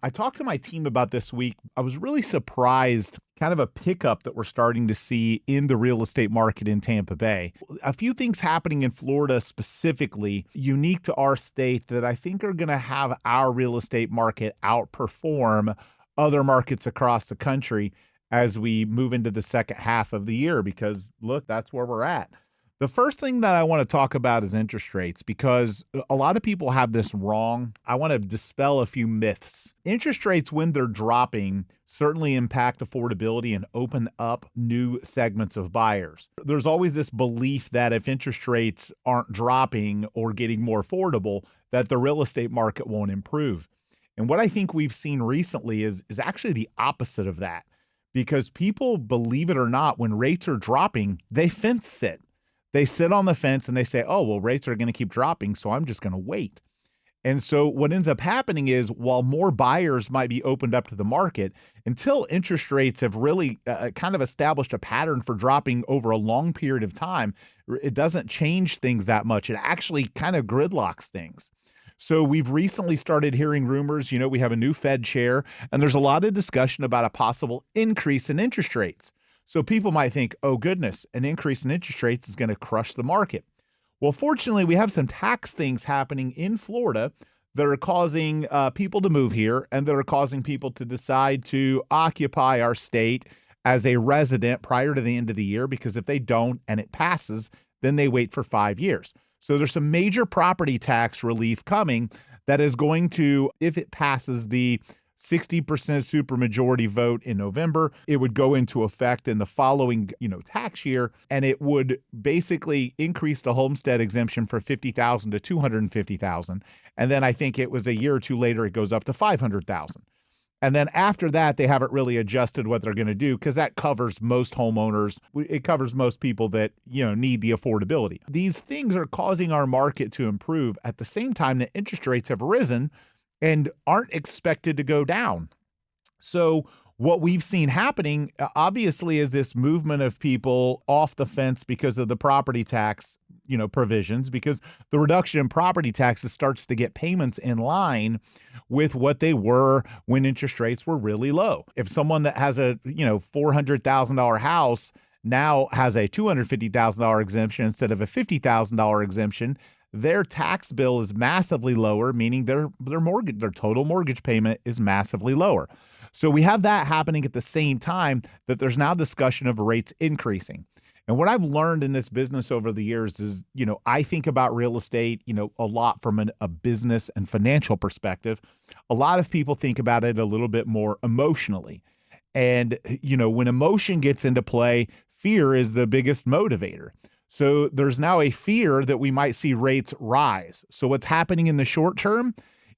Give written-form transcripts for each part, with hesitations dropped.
I talked to my team about this week. I was really surprised, kind of a pickup that we're starting to see in the real estate market in Tampa Bay. A few things happening in Florida specifically, unique to our state, that I think are going to have our real estate market outperform other markets across the country as we move into the second half of the year, because look, that's where we're at. The first thing that I want to talk about is interest rates, because a lot of people have this wrong. I want to dispel a few myths. Interest rates, when they're dropping, certainly impact affordability and open up new segments of buyers. There's always this belief that if interest rates aren't dropping or getting more affordable, that the real estate market won't improve. And what I think we've seen recently is actually the opposite of that, because people, believe it or not, when rates are dropping, they fence sit. They sit on the fence and they say, oh, well, rates are going to keep dropping, so I'm just going to wait. And so what ends up happening is, while more buyers might be opened up to the market, until interest rates have really kind of established a pattern for dropping over a long period of time, it doesn't change things that much. It actually kind of gridlocks things. So we've recently started hearing rumors. We have a new Fed chair, and there's a lot of discussion about a possible increase in interest rates. So people might think, oh goodness, an increase in interest rates is going to crush the market. Well, fortunately, we have some tax things happening in Florida that are causing people to move here, and that are causing people to decide to occupy our state as a resident prior to the end of the year, because if they don't and it passes, then they wait for 5 years. So there's some major property tax relief coming that is going to, if it passes the 60% supermajority vote in November, it would go into effect in the following, tax year, and it would basically increase the homestead exemption for $50,000 to $250,000. And then I think it was a year or two later, it goes up to $500,000. And then after that, they haven't really adjusted what they're going to do, because that covers most homeowners. It covers most people that, need the affordability. These things are causing our market to improve at the same time that interest rates have risen and aren't expected to go down. So what we've seen happening, obviously, is this movement of people off the fence because of the property tax, provisions, because the reduction in property taxes starts to get payments in line with what they were when interest rates were really low. If someone that has a, $400,000 house now has a $250,000 exemption instead of a $50,000 exemption, their tax bill is massively lower, meaning their total mortgage payment is massively lower. So we have that happening at the same time that there's now discussion of rates increasing. And what I've learned in this business over the years is, I think about real estate, a lot from a business and financial perspective. A lot of people think about it a little bit more emotionally. And, when emotion gets into play, fear is the biggest motivator. So there's now a fear that we might see rates rise. So what's happening in the short term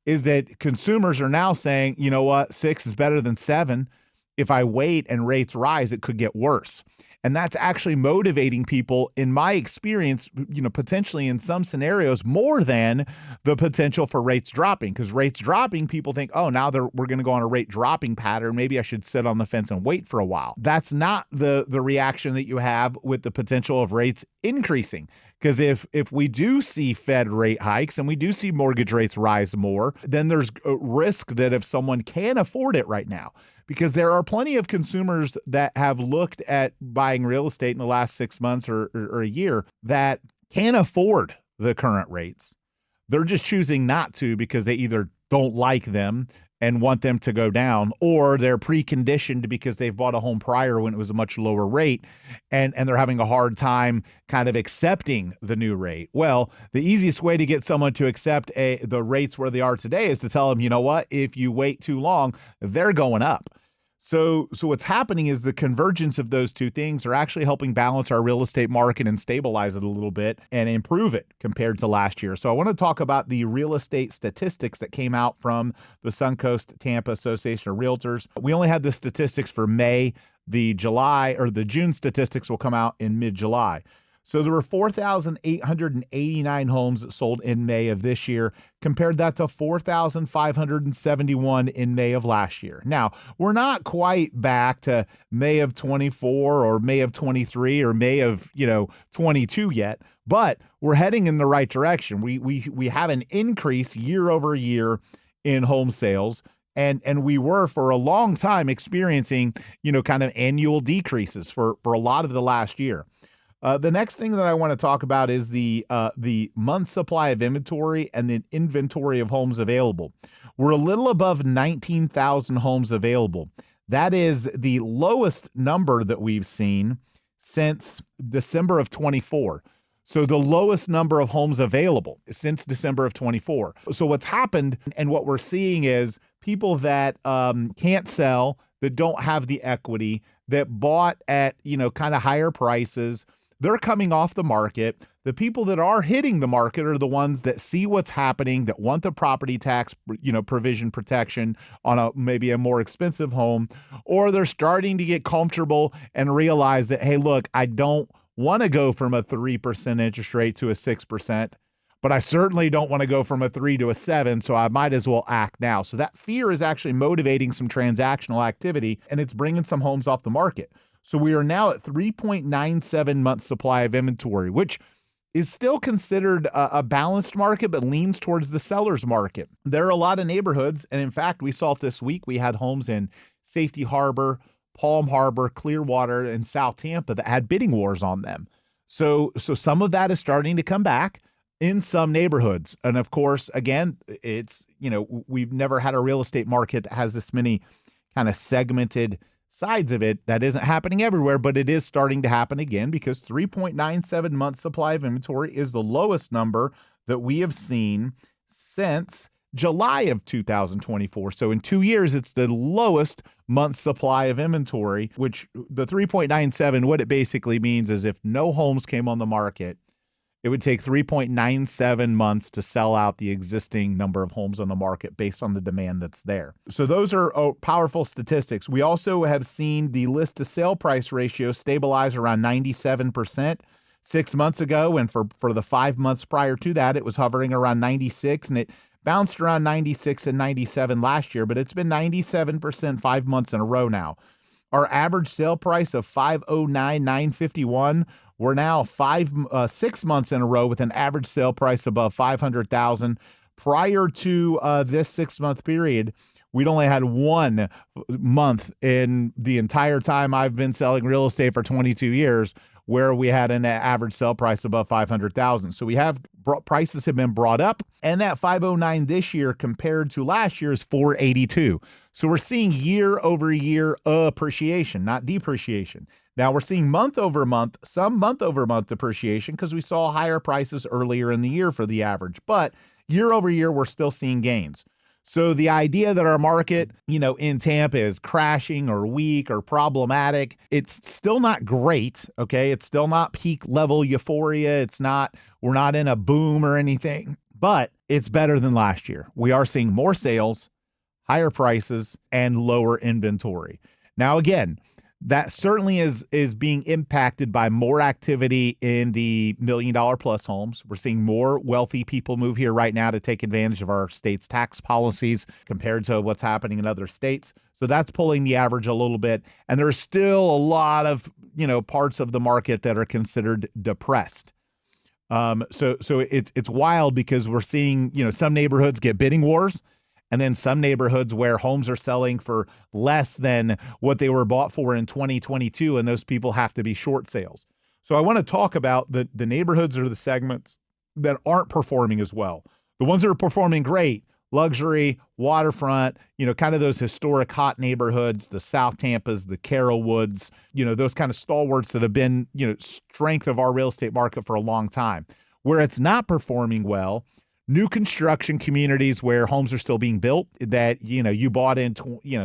is that consumers are now saying, you know what, 6 is better than 7. If I wait and rates rise, it could get worse. And that's actually motivating people, in my experience, potentially in some scenarios, more than the potential for rates dropping. Because rates dropping, people think, oh, now we're going to go on a rate dropping pattern. Maybe I should sit on the fence and wait for a while. That's not the reaction that you have with the potential of rates increasing. Because if we do see Fed rate hikes and we do see mortgage rates rise more, then there's a risk that if someone can afford it right now, because there are plenty of consumers that have looked at buying real estate in the last 6 months or a year that can't afford the current rates. They're just choosing not to because they either don't like them and want them to go down, or they're preconditioned because they've bought a home prior when it was a much lower rate, and they're having a hard time kind of accepting the new rate. Well, the easiest way to get someone to accept the rates where they are today is to tell them, you know what, if you wait too long, they're going up. So what's happening is the convergence of those two things are actually helping balance our real estate market and stabilize it a little bit and improve it compared to last year. So I want to talk about the real estate statistics that came out from the Suncoast Tampa Association of Realtors. We only had the statistics for May. The June statistics will come out in mid-July. So there were 4,889 homes sold in May of this year. Compared that to 4,571 in May of last year. Now, we're not quite back to May of 24 or May of 23 or May of, 22 yet, but we're heading in the right direction. We have an increase year over year in home sales. And we were for a long time experiencing, kind of annual decreases for a lot of the last year. The next thing that I want to talk about is the month supply of inventory and the inventory of homes available. We're a little above 19,000 homes available. That is the lowest number that we've seen since December of 24. So the lowest number of homes available since December of 24. So what's happened and what we're seeing is people that can't sell, that don't have the equity, that bought at, kind of higher prices, they're coming off the market. The people that are hitting the market are the ones that see what's happening, that want the property tax, provision protection on maybe a more expensive home, or they're starting to get comfortable and realize that, hey, look, I don't want to go from a 3% interest rate to a 6%, but I certainly don't want to go from a 3 to a 7, so I might as well act now. So that fear is actually motivating some transactional activity, and it's bringing some homes off the market. So we are now at 3.97 months supply of inventory, which is still considered a balanced market, but leans towards the seller's market. There are a lot of neighborhoods, and in fact, we saw it this week. We had homes in Safety Harbor, Palm Harbor, Clearwater, and South Tampa that had bidding wars on them. So some of that is starting to come back in some neighborhoods. And of course, again, it's, we've never had a real estate market that has this many kind of segmented sides of it. That isn't happening everywhere, but it is starting to happen again because 3.97 months supply of inventory is the lowest number that we have seen since July of 2024. So in 2 years, it's the lowest month supply of inventory, which the 3.97, what it basically means is if no homes came on the market, it would take 3.97 months to sell out the existing number of homes on the market based on the demand that's there. So those are powerful statistics. We also have seen the list to sale price ratio stabilize around 97% 6 months ago. And for the 5 months prior to that, it was hovering around 96, and it bounced around 96 and 97 last year, but it's been 97% 5 months in a row now. Our average sale price of $509,951. We're now 6 months in a row with an average sale price above $500,000. Prior to this 6 month period, we'd only had 1 month in the entire time I've been selling real estate for 22 years where we had an average sale price above $500,000. So we have prices have been brought up, and that 509 this year compared to last year is 482. So we're seeing year over year appreciation, not depreciation. Now we're seeing month over month, some month over month appreciation because we saw higher prices earlier in the year for the average, but year over year, we're still seeing gains. So the idea that our market, in Tampa is crashing or weak or problematic, it's still not great, okay? It's still not peak level euphoria. We're not in a boom or anything, but it's better than last year. We are seeing more sales, higher prices, and lower inventory. Now, again, that certainly is being impacted by more activity in the $1 million plus homes. We're seeing more wealthy people move here right now to take advantage of our state's tax policies compared to what's happening in other states. So that's pulling the average a little bit. And there's still a lot of, parts of the market that are considered depressed. So it's wild because we're seeing, some neighborhoods get bidding wars. And then some neighborhoods where homes are selling for less than what they were bought for in 2022, and those people have to be short sales. So I want to talk about the neighborhoods or the segments that aren't performing as well. The ones that are performing great, luxury, waterfront, kind of those historic hot neighborhoods, the South Tampas, the Carrollwoods, those kind of stalwarts that have been, strength of our real estate market for a long time. Where it's not performing well, new construction communities where homes are still being built that, you bought in,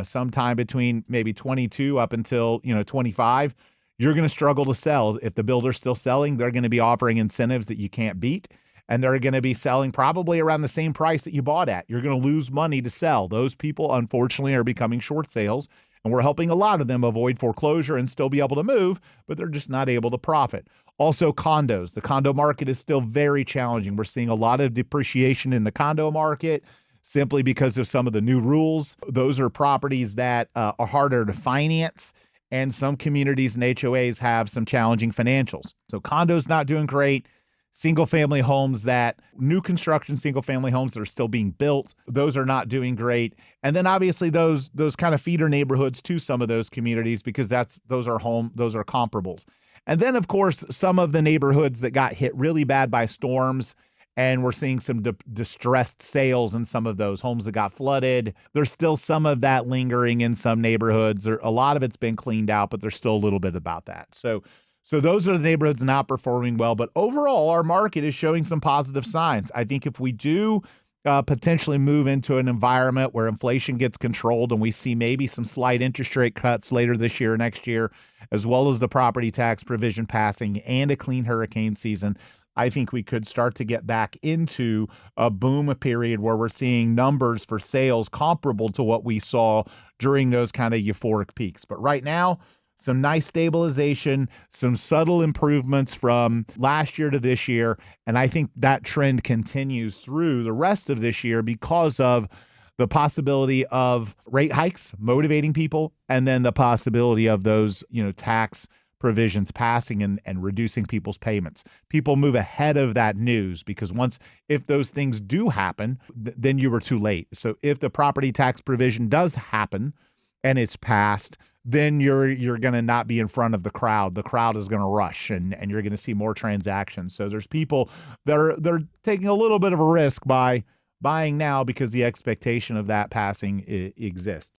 sometime between maybe 22 up until, 25, you're going to struggle to sell. If the builder's still selling, they're going to be offering incentives that you can't beat. And they're going to be selling probably around the same price that you bought at. You're going to lose money to sell. Those people, unfortunately, are becoming short sales. And we're helping a lot of them avoid foreclosure and still be able to move, but they're just not able to profit. Also, condos. The condo market is still very challenging. We're seeing a lot of depreciation in the condo market simply because of some of the new rules. Those are properties that are harder to finance, and some communities and HOAs have some challenging financials. So condos not doing great. single-family homes that new construction single-family homes that are still being built, those are not doing great. And then obviously those kind of feeder neighborhoods to some of those communities, because those are comparables. And then of course some of the neighborhoods that got hit really bad by storms, and we're seeing some distressed sales in some of those homes that got flooded. There's still some of that lingering in some neighborhoods. A lot of it's been cleaned out, but there's still a little bit about that. So those are the neighborhoods not performing well. But overall, our market is showing some positive signs. I think if we do potentially move into an environment where inflation gets controlled and we see maybe some slight interest rate cuts later this year or next year, as well as the property tax provision passing and a clean hurricane season, I think we could start to get back into a boom period where we're seeing numbers for sales comparable to what we saw during those kind of euphoric peaks. But right now, some nice stabilization, some subtle improvements from last year to this year. And I think that trend continues through the rest of this year because of the possibility of rate hikes motivating people, and then the possibility of those, tax provisions passing and reducing people's payments. People move ahead of that news because if those things do happen, then you were too late. So if the property tax provision does happen and it's passed, then you're going to not be in front of the crowd. The crowd is going to rush and you're going to see more transactions. So there's people they're taking a little bit of a risk by buying now because the expectation of that passing exists.